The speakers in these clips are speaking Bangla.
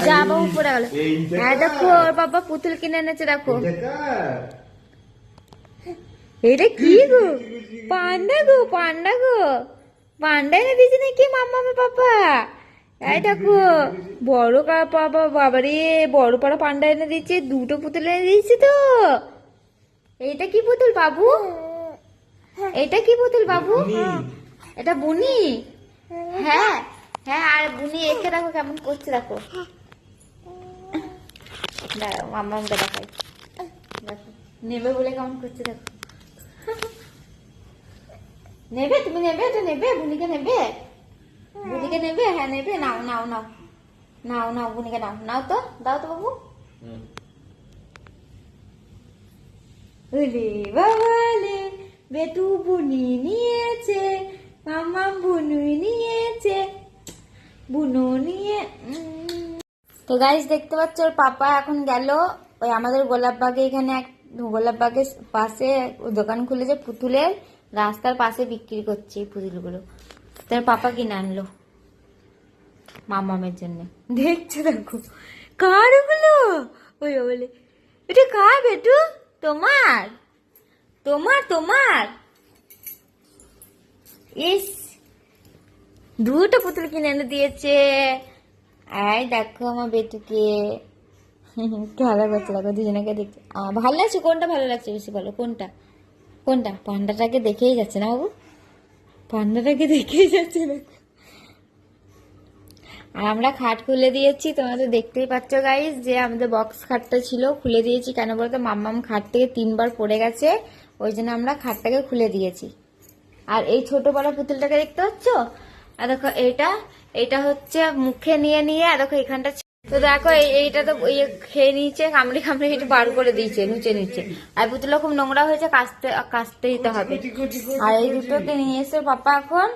যা বাবু পড়ে গেল। হ্যাঁ দেখো ওর বাবা পুতুল কিনে এনেছে দেখো। এটা কি গো? পান্ডা গো, পান্ডা গো, পান্ডা এনে দিয়েছে নাকি মাম্মা পাপা? এই দেখো বড় পাপা, বাবারে বড় পাড়া পান্ডা এনে দিচ্ছে, দুটো পুতুল এনে দিয়েছে তো। এইটা কি পুতুল বাবু? এটা কি পুতুল বাবু? এটা বুনি? হ্যাঁ হ্যাঁ, আর বুনি একে দেখো কেমন করছে দেখো। মাম্মাকে দেখাই, দেখো নেবে বলে কেমন করছে দেখো। নেবে তুমি? নেবে এটা? নেবে বুনিকে? নেবে বুনিকে? নেবে? হ্যাঁ নেবে। নাও নাও নাও নাও নাও বুনিকে নাও, নাও তো, দাও তো বাবু। ওরে বাবালে বেটু বুনি নিয়েছে, মাম্মা বুনুই নিয়েছে, বুনু নিয়ে। তো গাইস দেখতে পাচ্ছ ওর পাপা এখন গেল ওই আমাদের গোলাপবাগে, এখানে এক গোলাপবাগের পাশে দোকান খুলেছে পুতুলের, রাস্তার পাশে বিক্রি করছে এই পুতুলগুলো। তার পাপা কিনে আনলো মামামের জন্য। দেখছো দেখো কার ওগুলো? ওই বলে এটা কার বেটু? তোমার তোমার তোমার? ইস, দুটো পুতুল কিনে এনে দিয়েছে। এই দেখো আমার বেটুকে ভালো করছে দেখো, দুজনকে দেখতে ভালো লাগছে। কোনটা ভালো লাগছে বেশি বলো? কোনটা কোনটা? পান্ডাটাকে দেখেই যাচ্ছে না বাবু, পান্ডাটাকে দেখেই যাচ্ছে দেখো। আর আমরা খাট খুলে দিয়েছি, তোমরা তো দেখতেই পাচ্ছ গাইস যে আমাদের বক্স খাটটা ছিল খুলে দিয়েছি। কেন বলতো মাম্মাম খাট থেকে 3 বার পড়ে গেছে, ওই জন্য আমরা খাটটাকে খুলে দিয়েছি। আর এই ছোট বড় পুতুলটাকে দেখতে পাচ্ছ? আর দেখো এটা হচ্ছে মুখে নিয়ে নিয়ে, আর দেখো এখানটা তো দেখো এইটা তো খেয়ে নিয়েছে, কামড়ে কামড়ে একটু বার করে দিয়েছে নিচে নিচে। আর পুতুলটা খুব নোংরা হয়েছে, কাচতে দিতে হবে। আর এই দুটোকে নিয়ে এসে পাপা এখন,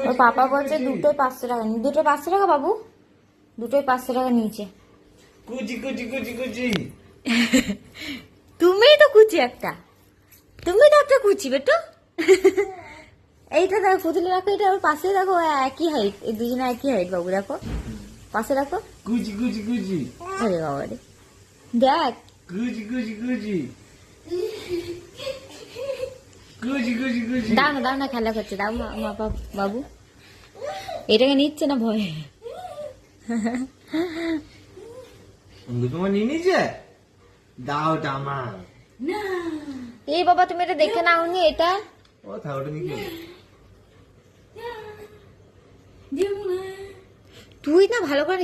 ওর পাপা বলছে দুটোই 500 টাকা। দুটোই 500 টাকা বাবু? দুটোই 500 টাকা নিয়েছে। তুমিই তো কুচি একটা, তুমি তো একটা কুচি বেটু। এইটা দেখো পুতুলে রাখো, এটা ওর পাশে দেখো একই হাইট, এই দুজনে একই হাইট বাবু, দেখো পাশে রাখো। কুচি কুচি কুচি, আরে বাবা রে, দেখ কুচি কুচি কুচি কুচি কুচি কুচি। দাও না দাও না, খেলা করছে, দাও মা বাবু। এটাকে নিচ্ছে না ভয়ে? তোমার নিয়ে নিয়েছে, দাও টামা। এই বাবা তুমি এটা দেখে নাওনি? এটা ও থাক, ওটা নিয়ে তুই না ভালো করে